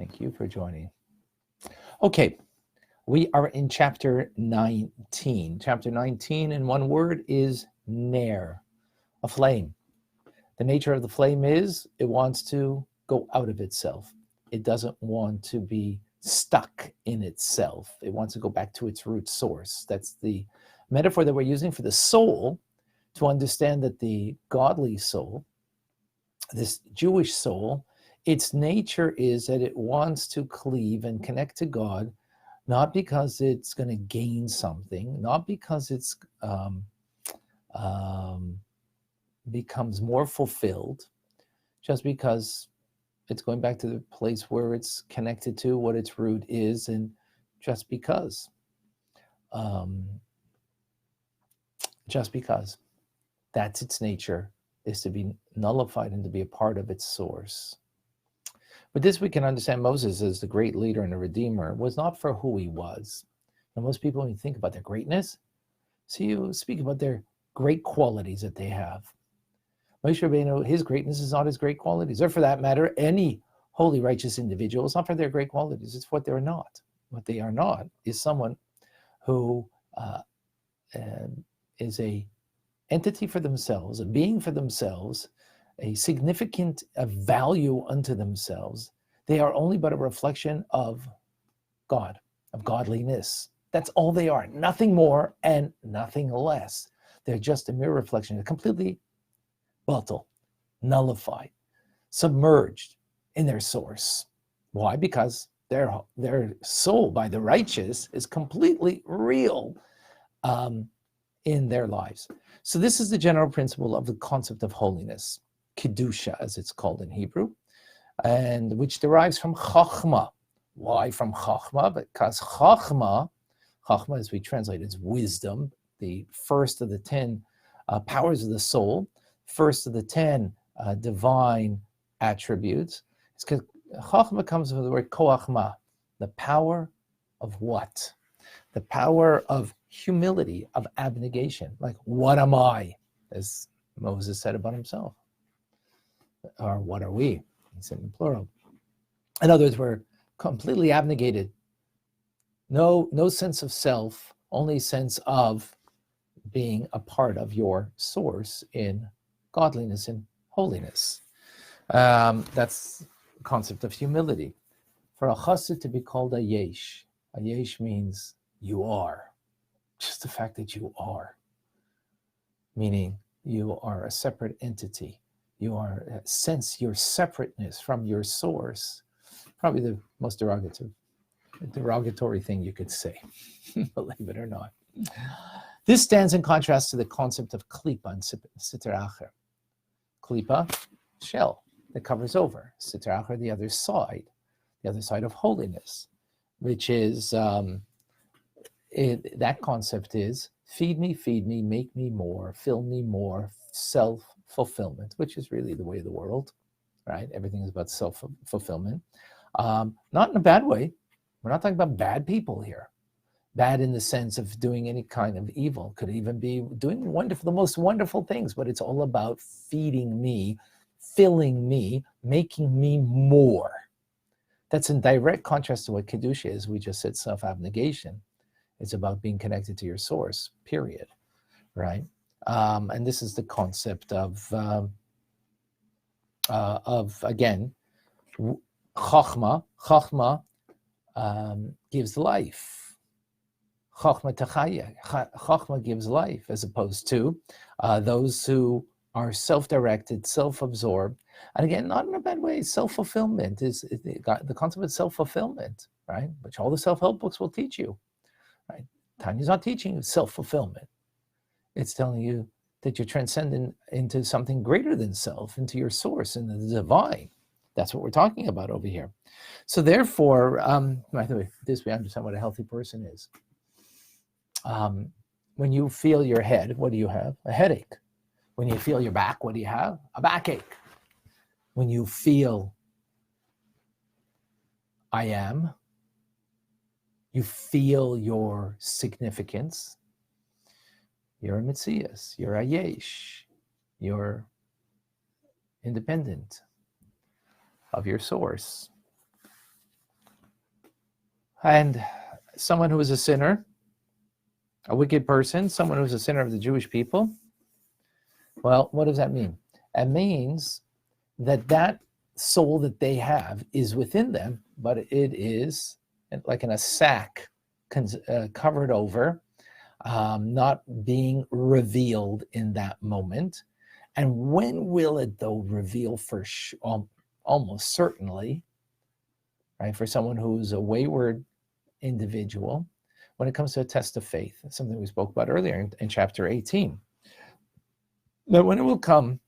Thank you for joining. Okay, we are in chapter 19. Chapter 19 in one word is ner, a flame. The nature of the flame is it wants to go out of itself. It doesn't want to be stuck in itself. It wants to go back to its root source. That's the metaphor that we're using for the soul to understand that the godly soul, this Jewish soul, its nature is that it wants to cleave and connect to God, not because it's going to gain something, not because it's becomes more fulfilled, just because it's going back to the place where it's connected to what its root is, and just because that's its nature, is to be nullified and to be a part of its source. But this we can understand Moses as the great leader and a redeemer was not for who he was. And most people, when you think about their greatness, so you speak about their great qualities that they have. Moshe Rabbeinu, his greatness is not his great qualities, or for that matter, any holy, righteous individual. It's not for their great qualities, it's what they're not. What they are not is someone who is a entity for themselves, a being for themselves, a significant value unto themselves. They are only but a reflection of God, of godliness. That's all they are, nothing more and nothing less. They're just a mere reflection, they're completely batal, nullified, submerged in their source. Why? Because their soul by the righteous is completely real in their lives. So this is the general principle of the concept of holiness, Kedusha, as it's called in Hebrew, and which derives from Chachma. Why from Chachma? Because Chachma, as we translate, is wisdom, the first of the 10 powers of the soul, first of the 10 divine attributes. It's because Chachma comes from the word koachma, the power of what? The power of humility, of abnegation. Like, what am I? As Moses said about himself. Or what are we? He said in plural. In other words, we're completely abnegated. No sense of self, only sense of being a part of your source in godliness and holiness. That's the concept of humility. For a chassid to be called a yesh means you are. Just the fact that you are. Meaning you are a separate entity. You are, sense your separateness from your source. Probably the most derogatory thing you could say, believe it or not. This stands in contrast to the concept of klipa and siter acher. Klipa, shell that covers over. Siter acher, the other side of holiness, which is, that concept is feed me, make me more, fill me more, self-fulfillment, which is really the way of the world, right? Everything is about self-fulfillment. Not in a bad way. We're not talking about bad people here. Bad in the sense of doing any kind of evil. Could even be doing the most wonderful things, but it's all about feeding me, filling me, making me more. That's in direct contrast to what Kedusha is. We just said self-abnegation. It's about being connected to your source, period, right? And this is the concept of again, Chachma. Chachma gives life. Chachma tachaya. Chachma gives life, as opposed to those who are self-directed, self-absorbed. And again, not in a bad way. Self-fulfillment is the concept of self-fulfillment, right? Which all the self-help books will teach you, right? Tanya's not teaching you self-fulfillment. It's telling you that you're transcendent into something greater than self, into your source, in the divine. That's what we're talking about over here. So therefore, by the way, this we understand what a healthy person is. When you feel your head, what do you have? A headache. When you feel your back, what do you have? A backache. When you feel I am, you feel your significance, you're a Metzias, you're a Yesh, you're independent of your source. And someone who is a sinner, a wicked person, someone who's a sinner of the Jewish people, well, what does that mean? It means that that soul that they have is within them, but it is like in a sack, covered over, not being revealed in that moment. And when will it, though, reveal for almost certainly, right? For someone who's a wayward individual, when it comes to a test of faith, something we spoke about earlier in chapter 18. That when it will come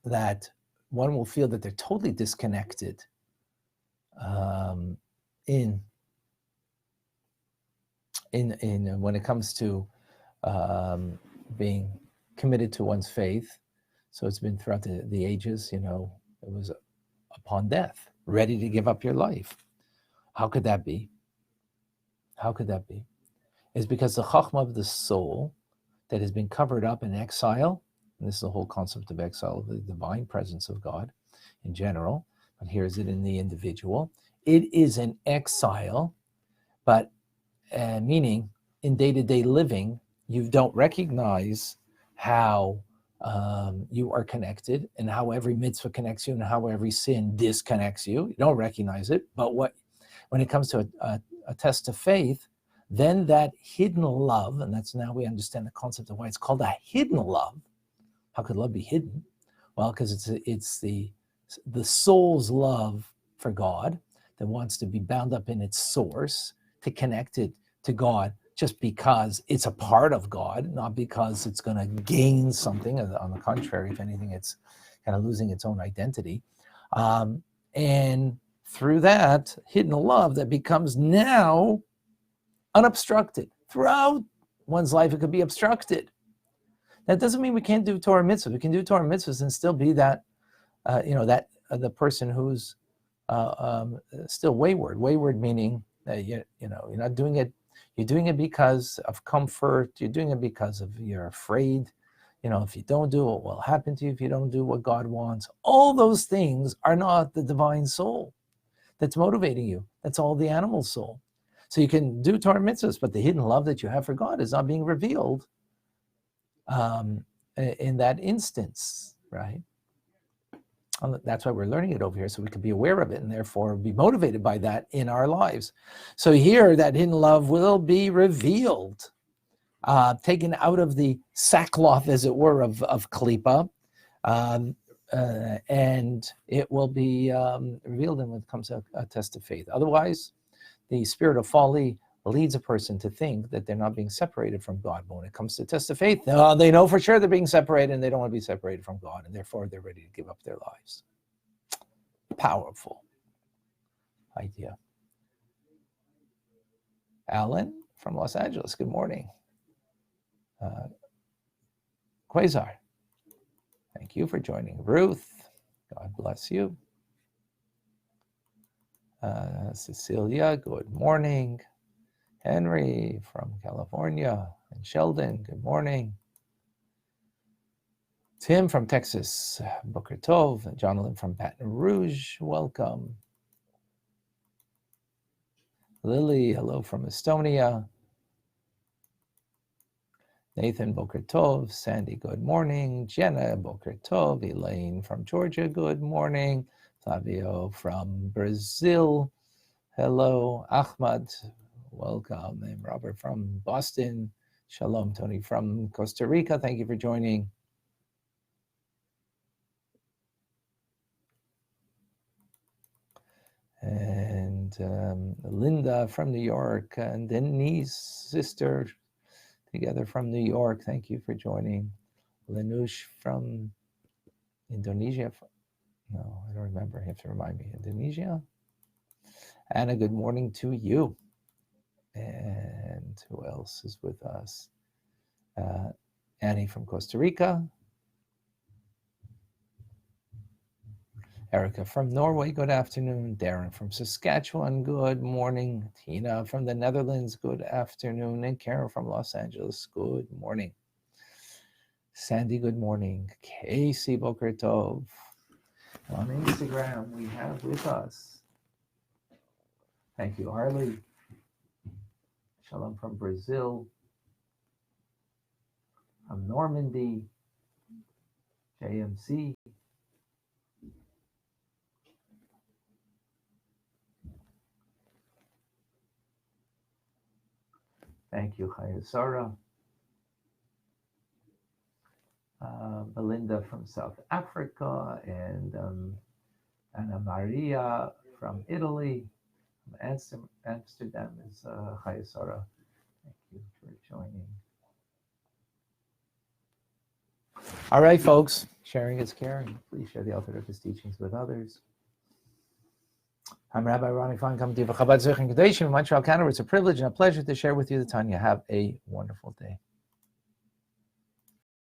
that one will feel that they're totally disconnected in when it comes to being committed to one's faith. So it's been throughout the ages, it was upon death, ready to give up your life. How could that be? How could that be? It's because the chachma of the soul that has been covered up in exile, and this is the whole concept of exile, the divine presence of God in general, but here's it in the individual. It is an exile, but meaning in day-to-day living, you don't recognize how you are connected and how every mitzvah connects you and how every sin disconnects you. You don't recognize it, but when it comes to a test of faith, then that hidden love, and that's now we understand the concept of why it's called a hidden love. How could love be hidden? Well, because it's the soul's love for God that wants to be bound up in its source, to connect it to God just because it's a part of God, not because it's going to gain something. On the contrary, if anything, it's kind of losing its own identity. And through that hidden love that becomes now unobstructed. Throughout one's life, it could be obstructed. That doesn't mean we can't do Torah mitzvahs. We can do Torah mitzvahs and still be that, the person who's still wayward. Wayward meaning that you're not doing it. You're doing it because of comfort. You're doing it because you're afraid. If you don't do it, what will happen to you if you don't do what God wants? All those things are not the divine soul that's motivating you. That's all the animal soul. So you can do Torah mitzvahs, but the hidden love that you have for God is not being revealed in that instance, right? That's why we're learning it over here, so we can be aware of it and therefore be motivated by that in our lives. So here, that hidden love will be revealed, taken out of the sackcloth, as it were, of klipa, and it will be revealed when it comes to a test of faith. Otherwise, the spirit of folly leads a person to think that they're not being separated from God. But when it comes to test of faith, they know for sure they're being separated and they don't want to be separated from God, and therefore they're ready to give up their lives. Powerful idea. Alan from Los Angeles, good morning. Quasar, thank you for joining. Ruth, God bless you. Cecilia, good morning. Henry from California, and Sheldon, good morning. Tim from Texas, Boker Tov, and Jonathan from Baton Rouge, welcome. Lily, hello from Estonia. Nathan, Boker Tov. Sandy, good morning. Jenna, Boker Tov. Elaine from Georgia, good morning. Flavio from Brazil, hello. Ahmad, welcome. And Robert from Boston. Shalom. Tony from Costa Rica, thank you for joining. And Linda from New York, and Denise, sister, together from New York, thank you for joining. Lenush from Indonesia. No, I don't remember. You have to remind me. Indonesia. Anna, good morning to you. And who else is with us? Annie from Costa Rica. Erica from Norway, good afternoon. Darren from Saskatchewan, good morning. Tina from the Netherlands, good afternoon. And Karen from Los Angeles, good morning. Sandy, good morning. Casey, Boker Tov. On Instagram, we have with us Thank you, Harley. Shalom from Brazil. From Normandy. JMC. Thank you, Chayasara. Belinda from South Africa, and Anna Maria from Italy. From Amsterdam is Chayasara. Thank you for joining. All right, folks. Sharing is caring. Please share the Orthodox teachings with others. I'm Rabbi Ronnie Fine, coming to you for Chabad Zech and Kadeshim in Montreal, Canada. It's a privilege and a pleasure to share with you the Tanya. Have a wonderful day.